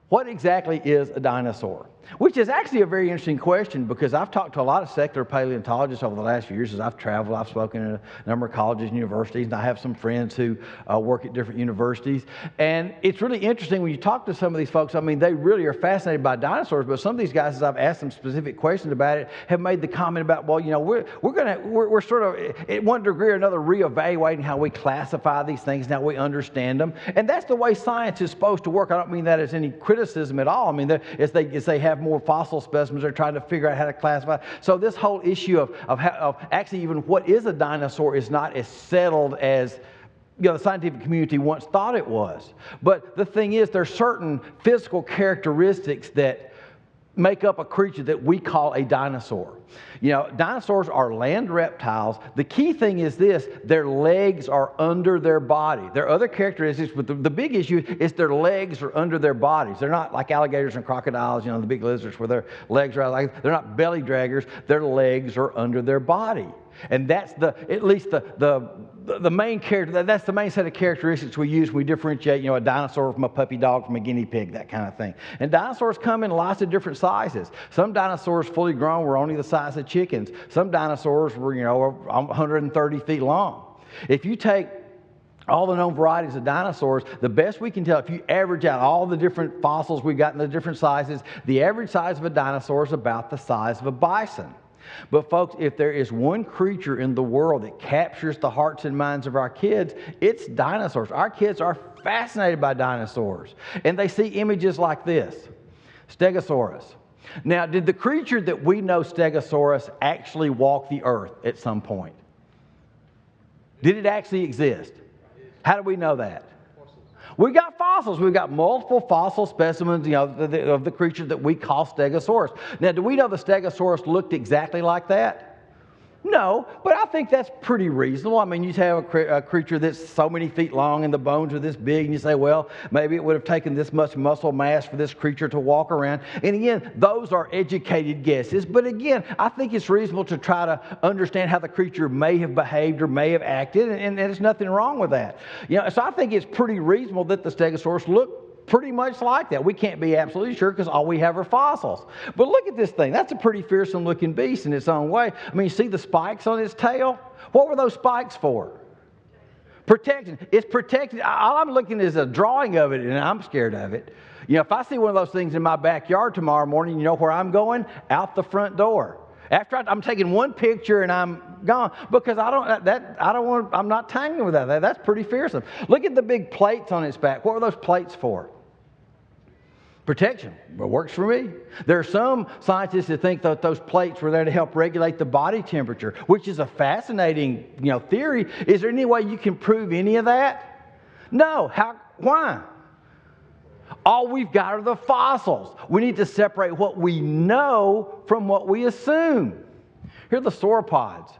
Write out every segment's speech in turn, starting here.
What exactly is a dinosaur? Which is actually a very interesting question, because I've talked to a lot of secular paleontologists over the last few years as I've traveled. I've spoken at a number of colleges and universities, and I have some friends who work at different universities. And it's really interesting when you talk to some of these folks. I mean, they really are fascinated by dinosaurs, but some of these guys, as I've asked them specific questions about it, have made the comment about, well, you know, we're sort of, at one degree or another, reevaluating how we classify these things, now we understand them. And that's the way science is supposed to work. I don't mean that as any criticism at all. I mean, as they have more fossil specimens, they're trying to figure out how to classify. So this whole issue of actually even what is a dinosaur is not as settled as, you know, the scientific community once thought it was. But the thing is, there's certain physical characteristics that make up a creature that we call a dinosaur. You know, dinosaurs are land reptiles. The key thing is this: their legs are under their body. There are other characteristics, but the big issue is their legs are under their bodies. They're not like alligators and crocodiles, you know, the big lizards where their legs are out. Like, they're not belly draggers. Their legs are under their body. And that's at least the main character. That's the main set of characteristics we use when we differentiate, you know, a dinosaur from a puppy dog from a guinea pig, that kind of thing. And dinosaurs come in lots of different sizes. Some dinosaurs fully grown were only the size of chickens. Some dinosaurs were, you know, 130 feet long. If you take all the known varieties of dinosaurs, the best we can tell, if you average out all the different fossils we've got in the different sizes, the average size of a dinosaur is about the size of a bison. But folks, if there is one creature in the world that captures the hearts and minds of our kids, it's dinosaurs. Our kids are fascinated by dinosaurs. And they see images like this: Stegosaurus. Now, did the creature that we know, Stegosaurus, actually walk the earth at some point? Did it actually exist? How do we know that? We got fossils. We've got multiple fossil specimens, you know, of the creature that we call Stegosaurus. Now, do we know the Stegosaurus looked exactly like that? No, but I think that's pretty reasonable. I mean, you have a creature that's so many feet long and the bones are this big, and you say, well, maybe it would have taken this much muscle mass for this creature to walk around. And again, those are educated guesses. But again, I think it's reasonable to try to understand how the creature may have behaved or may have acted, and there's nothing wrong with that. You know, so I think it's pretty reasonable that the Stegosaurus looked pretty much like that. We can't be absolutely sure because all we have are fossils. But look at this thing. That's a pretty fearsome looking beast in its own way. I mean, you see the spikes on its tail? What were those spikes for? Protection. It's protected. All I'm looking at is a drawing of it, and I'm scared of it. You know, if I see one of those things in my backyard tomorrow morning, you know where I'm going? Out the front door. After I'm taking one picture and I'm gone, because I'm not tangling with that. That's pretty fearsome. Look at the big plates on its back. What were those plates for? Protection. Well, works for me. There are some scientists that think that those plates were there to help regulate the body temperature, which is a fascinating, you know, theory. Is there any way you can prove any of that? No. Why? All we've got are the fossils. We need to separate what we know from what we assume. Here are the sauropods.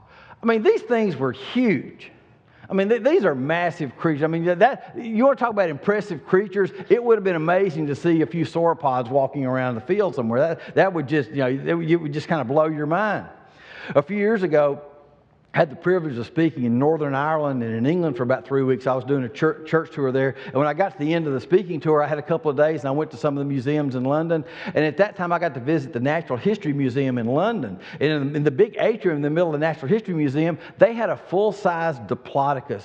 I mean, these things were huge. I mean, these are massive creatures. I mean, you want to talk about impressive creatures? It would have been amazing to see a few sauropods walking around the field somewhere. That would just, you know, it would just kind of blow your mind. A few years ago, I had the privilege of speaking in Northern Ireland and in England for about 3 weeks. I was doing a church tour there. And when I got to the end of the speaking tour, I had a couple of days and I went to some of the museums in London. And at that time, I got to visit the Natural History Museum in London. And in the big atrium in the middle of the Natural History Museum, they had a full-size Diplodocus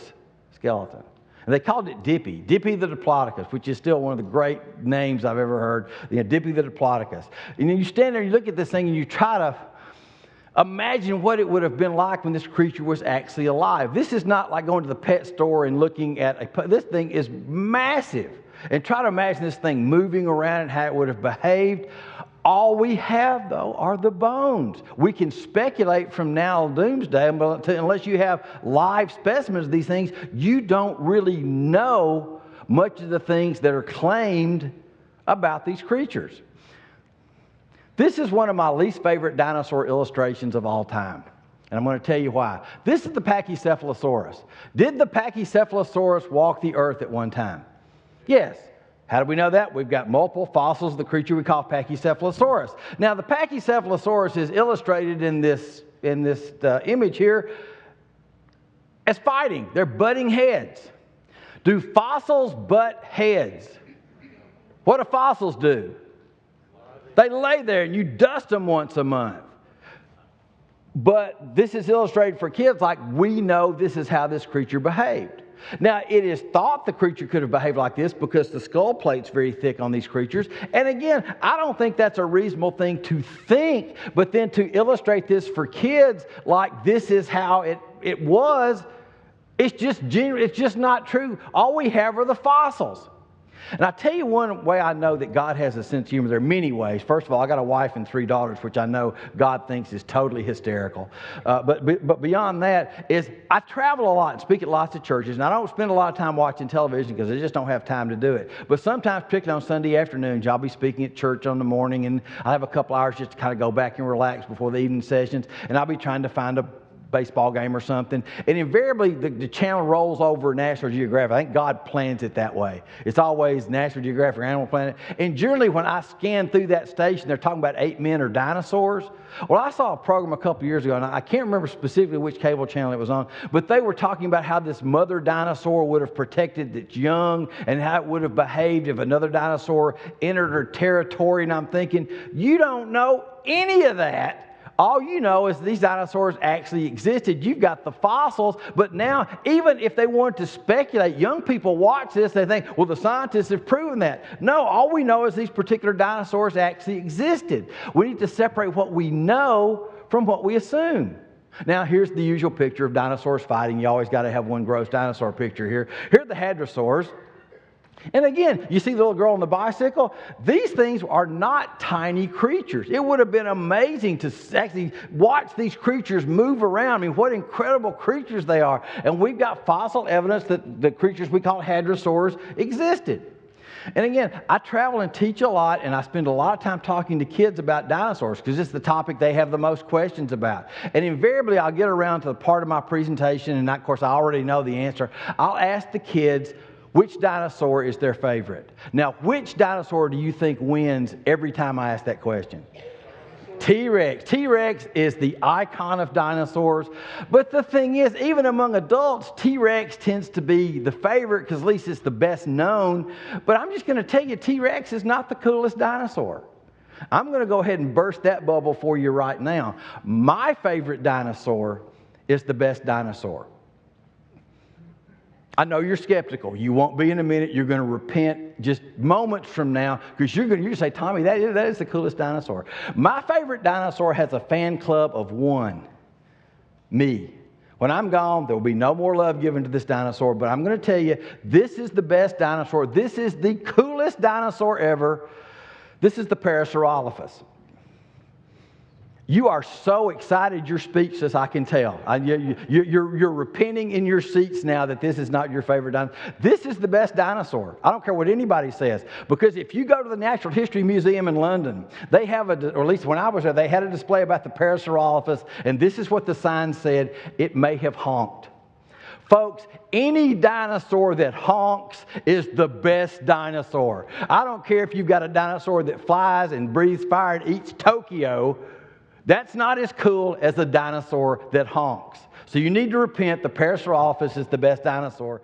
skeleton. And they called it Dippy the Diplodocus, which is still one of the great names I've ever heard. You know, Dippy the Diplodocus. And then you stand there and you look at this thing and you try to imagine what it would have been like when this creature was actually alive. This is not like going to the pet store and looking at this thing is massive. And try to imagine this thing moving around and how it would have behaved. All we have, though, are the bones. We can speculate from now to doomsday, but unless you have live specimens of these things, you don't really know much of the things that are claimed about these creatures. This is one of my least favorite dinosaur illustrations of all time. And I'm going to tell you why. This is the Pachycephalosaurus. Did the Pachycephalosaurus walk the earth at one time? Yes. How do we know that? We've got multiple fossils of the creature we call Pachycephalosaurus. Now, the Pachycephalosaurus is illustrated in this image here as fighting. They're butting heads. Do fossils butt heads? What do fossils do? They lay there and you dust them once a month. But this is illustrated for kids like we know this is how this creature behaved. Now, it is thought the creature could have behaved like this because the skull plate's very thick on these creatures. And again, I don't think that's a reasonable thing to think, but then to illustrate this for kids like this is how it was, it's just not true. All we have are the fossils. And I tell you one way I know that God has a sense of humor. There are many ways. First of all, I got a wife and 3 daughters, which I know God thinks is totally hysterical. But beyond that is I travel a lot and speak at lots of churches, and I don't spend a lot of time watching television because I just don't have time to do it. But sometimes, particularly on Sunday afternoons, I'll be speaking at church on the morning, and I have a couple hours just to kind of go back and relax before the evening sessions, and I'll be trying to find a baseball game or something, and invariably the channel rolls over National Geographic. I think God plans it that way. It's always National Geographic or Animal Planet. And generally when I scan through that station, they're talking about 8 men or dinosaurs. Well, I saw a program a couple years ago, and I can't remember specifically which cable channel it was on, but they were talking about how this mother dinosaur would have protected its young and how it would have behaved if another dinosaur entered her territory. And I'm thinking, you don't know any of that. All you know is these dinosaurs actually existed. You've got the fossils, but now even if they wanted to speculate, young people watch this, they think, well, the scientists have proven that. No, all we know is these particular dinosaurs actually existed. We need to separate what we know from what we assume. Now, here's the usual picture of dinosaurs fighting. You always got to have one gross dinosaur picture here. Here are the hadrosaurs. And again, you see the little girl on the bicycle? These things are not tiny creatures. It would have been amazing to actually watch these creatures move around. I mean, what incredible creatures they are. And we've got fossil evidence that the creatures we call hadrosaurs existed. And again, I travel and teach a lot, and I spend a lot of time talking to kids about dinosaurs because it's the topic they have the most questions about. And invariably, I'll get around to the part of my presentation, and of course, I already know the answer. I'll ask the kids, which dinosaur is their favorite? Now, which dinosaur do you think wins every time I ask that question? T-Rex. T-Rex is the icon of dinosaurs. But the thing is, even among adults, T-Rex tends to be the favorite because at least it's the best known. But I'm just going to tell you, T-Rex is not the coolest dinosaur. I'm going to go ahead and burst that bubble for you right now. My favorite dinosaur is the best dinosaur. I know you're skeptical. You won't be in a minute. You're going to repent just moments from now because you're going to say, Tommy, that is the coolest dinosaur. My favorite dinosaur has a fan club of one, me. When I'm gone, there will be no more love given to this dinosaur, but I'm going to tell you, this is the best dinosaur. This is the coolest dinosaur ever. This is the Parasaurolophus. You are so excited you're speechless, I can tell. You're repenting in your seats now that this is not your favorite dinosaur. This is the best dinosaur. I don't care what anybody says. Because if you go to the Natural History Museum in London, they have, or at least when I was there, they had a display about the Parasaurolophus, and this is what the sign said: it may have honked. Folks, any dinosaur that honks is the best dinosaur. I don't care if you've got a dinosaur that flies and breathes fire and eats Tokyo. That's not as cool as a dinosaur that honks. So you need to repent. The Parasaurolophus is the best dinosaur.